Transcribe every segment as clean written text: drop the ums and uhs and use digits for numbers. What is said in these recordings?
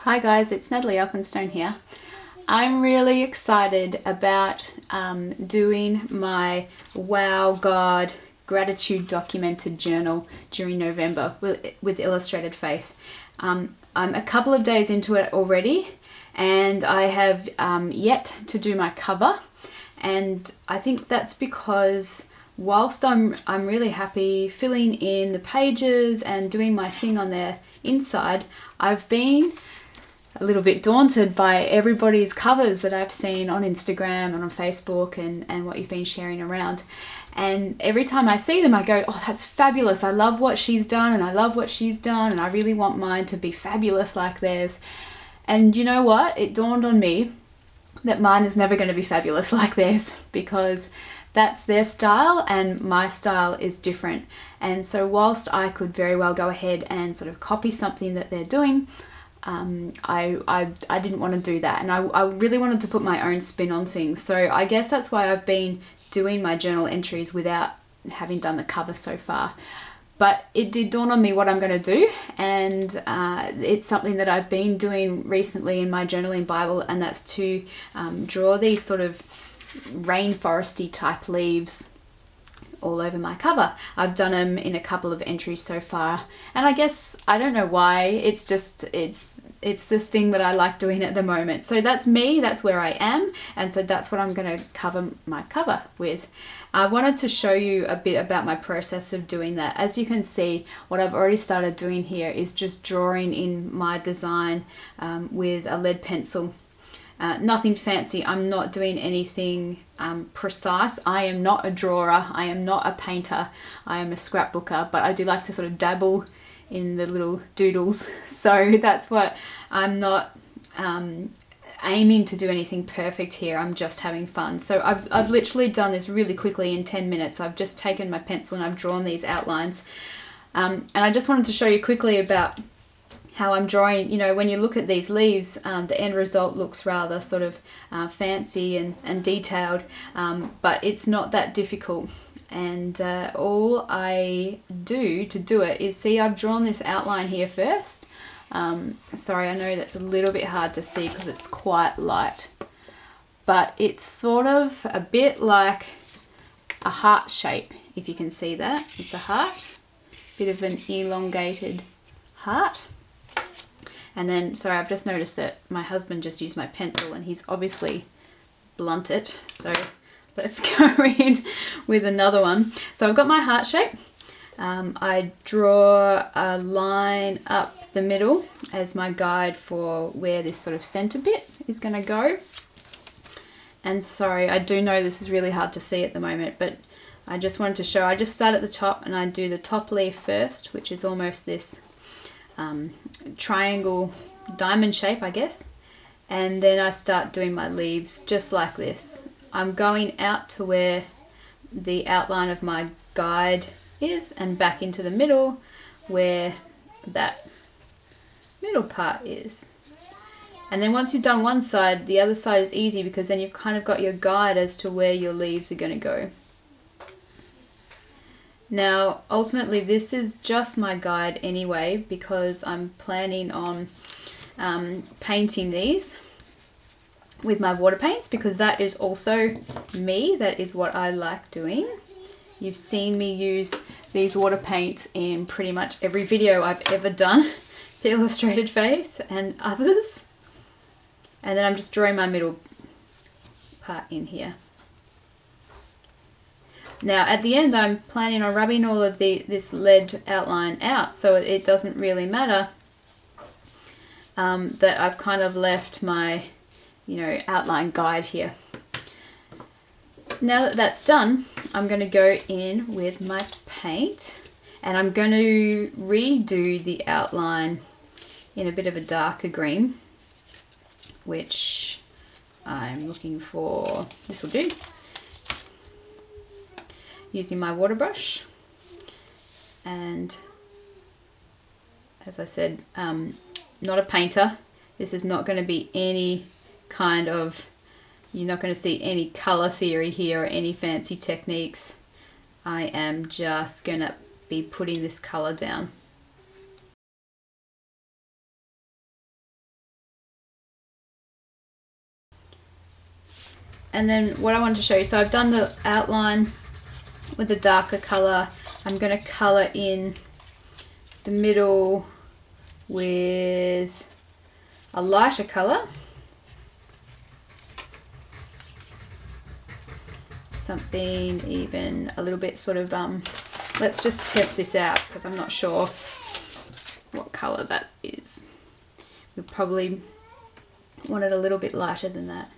Hi guys, it's Natalie Elphinstone here. I'm really excited about doing my Wow God Gratitude Documented Journal during November with Illustrated Faith. I'm a couple of days into it already, and I have yet to do my cover, and I think that's because whilst I'm really happy filling in the pages and doing my thing on the inside, I've been a little bit daunted by everybody's covers that I've seen on Instagram and on Facebook and what you've been sharing around. And every time I see them, I go, oh, that's fabulous. I love what she's done and I love what she's done and I really want mine to be fabulous like theirs. And you know what? It dawned on me that mine is never going to be fabulous like theirs, because that's their style and my style is different. And so whilst I could very well go ahead and sort of copy something that they're doing, I didn't want to do that, and I really wanted to put my own spin on things. So I guess that's why I've been doing my journal entries without having done the cover so far. But it did dawn on me what I'm going to do, and it's something that I've been doing recently in my journaling Bible, and that's to draw these sort of rainforesty type leaves all over my cover. I've done them in a couple of entries so far, and I guess I don't know why, it's this thing that I like doing at the moment. So that's me, that's where I am, and so that's what I'm going to cover my cover with. I wanted to show you a bit about my process of doing that. As you can see, what I've already started doing here is just drawing in my design with a lead pencil. Nothing fancy. I'm not doing anything precise. I am not a drawer. I am not a painter. I am a scrapbooker, but I do like to sort of dabble in the little doodles. So that's what I'm not aiming to do anything perfect here. I'm just having fun. So I've literally done this really quickly in 10 minutes. I've just taken my pencil and I've drawn these outlines. And I just wanted to show you quickly about how I'm drawing. You know, when you look at these leaves, the end result looks rather sort of fancy and detailed, but it's not that difficult. And all I do to do it is, see, I've drawn this outline here first. Sorry, I know that's a little bit hard to see because it's quite light, but it's sort of a bit like a heart shape, if you can see that. It's a heart, bit of an elongated heart. And then, sorry, I've just noticed that my husband just used my pencil and he's obviously blunt it. So let's go in with another one. So I've got my heart shape. I draw a line up the middle as my guide for where this sort of center bit is going to go. And sorry, I do know this is really hard to see at the moment, but I just wanted to show, I just start at the top and I do the top leaf first, which is almost this triangle diamond shape, I guess, and then I start doing my leaves just like this. I'm going out to where the outline of my guide is and back into the middle where that middle part is. And then once you've done one side, the other side is easy, because then you've kind of got your guide as to where your leaves are going to go. Now, ultimately, this is just my guide anyway, because I'm planning on painting these with my water paints, because that is also me. That is what I like doing. You've seen me use these water paints in pretty much every video I've ever done for Illustrated Faith and others. And then I'm just drawing my middle part in here. Now at the end, I'm planning on rubbing all of this lead outline out, so it doesn't really matter that I've kind of left my, you know, outline guide here. Now that that's done, I'm going to go in with my paint and I'm going to redo the outline in a bit of a darker green, which I'm looking for. This will do. Using my water brush, and as I said, not a painter. This is not going to be any kind of, you're not going to see any color theory here or any fancy techniques. I am just going to be putting this color down. And then what I wanted to show you, so I've done the outline with a darker colour. I'm going to colour in the middle with a lighter colour. Something even a little bit sort of, let's just test this out because I'm not sure what colour that is. We probably want it a little bit lighter than that.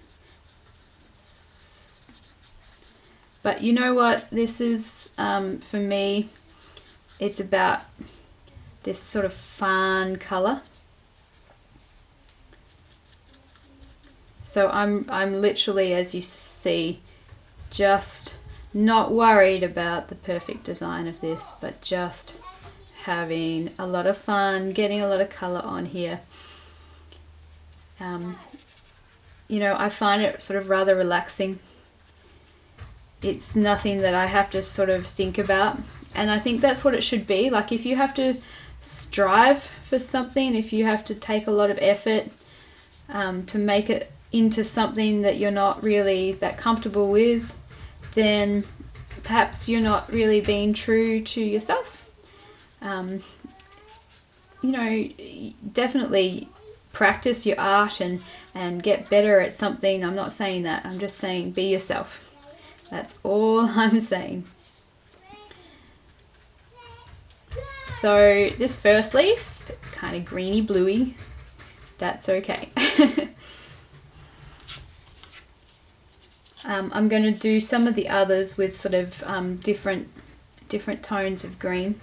But you know what this is, for me, it's about this sort of fawn colour. So I'm literally, as you see, just not worried about the perfect design of this, but just having a lot of fun, getting a lot of colour on here. You know, I find it sort of rather relaxing. It's nothing that I have to sort of think about, and I think that's what it should be. Like, if you have to strive for something, if you have to take a lot of effort to make it into something that you're not really that comfortable with, then perhaps you're not really being true to yourself. You know, definitely practice your art and get better at something. I'm not saying that. I'm just saying be yourself. That's all I'm saying. So this first leaf, kind of greeny bluey, that's okay. I'm going to do some of the others with sort of different tones of green.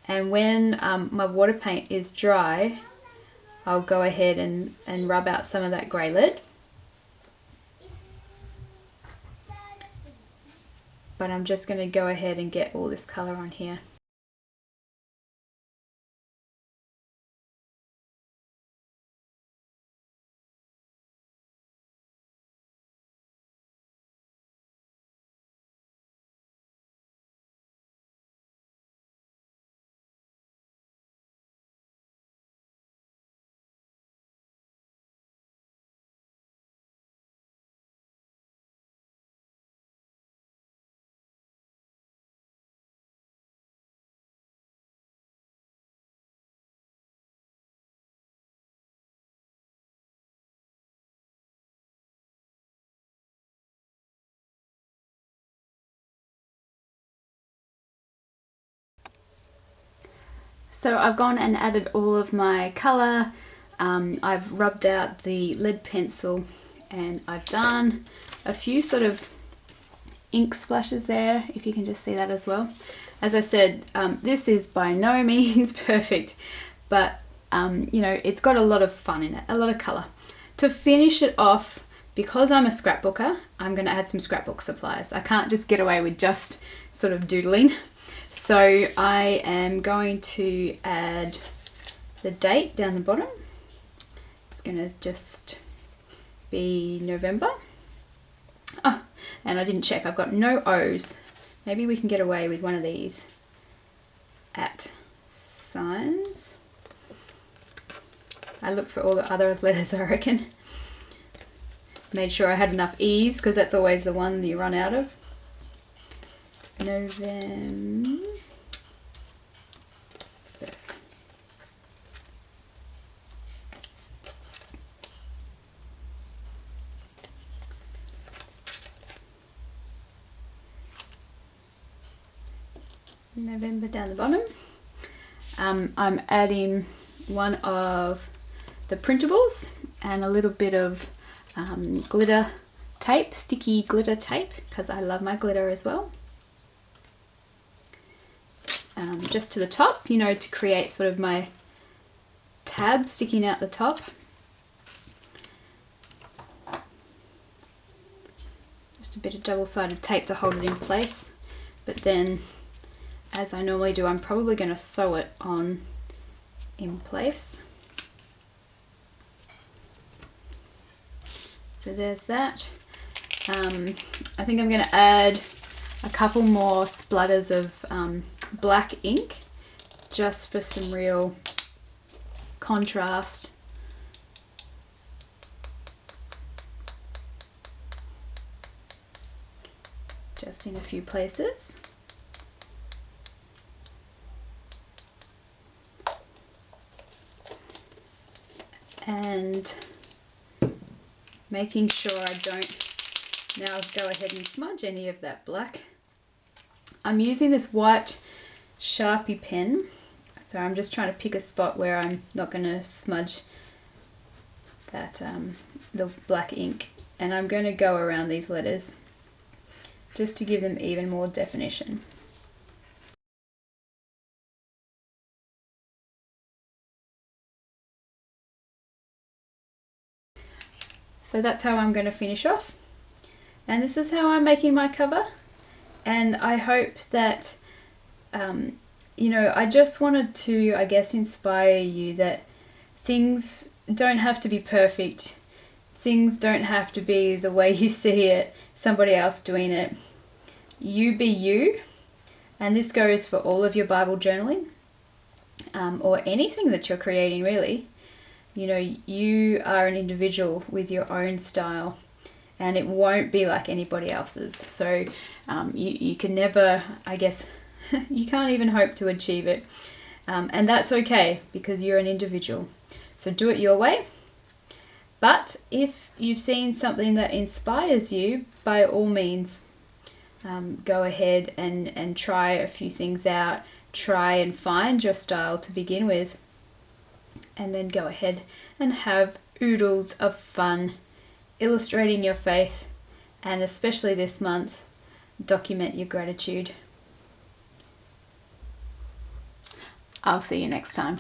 And when my water paint is dry, I'll go ahead and rub out some of that grey lead. But I'm just going to go ahead and get all this colour on here. So I've gone and added all of my colour. I've rubbed out the lead pencil, and I've done a few sort of ink splashes there, if you can just see that as well. As I said, this is by no means perfect, but you know, it's got a lot of fun in it, a lot of colour. To finish it off, because I'm a scrapbooker, I'm going to add some scrapbook supplies. I can't just get away with just sort of doodling. So I am going to add the date down the bottom. It's going to just be November. Oh, and I didn't check, I've got no O's. Maybe we can get away with one of these at signs. I looked for all the other letters, I reckon. Made sure I had enough E's, because that's always the one that you run out of. November. November down the bottom. I'm adding one of the printables and a little bit of glitter tape, sticky glitter tape, because I love my glitter as well. Just to the top, you know, to create sort of my tab sticking out the top. Just a bit of double-sided tape to hold it in place, but then, as I normally do, I'm probably going to sew it on in place. So there's that. I think I'm going to add a couple more splatters of black ink, just for some real contrast. Just in a few places. And making sure I don't now go ahead and smudge any of that black. I'm using this white Sharpie pen, so I'm just trying to pick a spot where I'm not going to smudge that the black ink, and I'm going to go around these letters just to give them even more definition. So that's how I'm going to finish off, and this is how I'm making my cover. And I hope that you know, I just wanted to, I guess, inspire you that things don't have to be perfect. Things don't have to be the way you see it, somebody else doing it. You be you, and this goes for all of your Bible journaling, or anything that you're creating really. You know, you are an individual with your own style, and it won't be like anybody else's. So you can never, I guess, you can't even hope to achieve it. And that's okay, because you're an individual. So do it your way. But if you've seen something that inspires you, by all means, go ahead and try a few things out. Try and find your style to begin with. And then go ahead and have oodles of fun illustrating your faith, and especially this month, document your gratitude. I'll see you next time.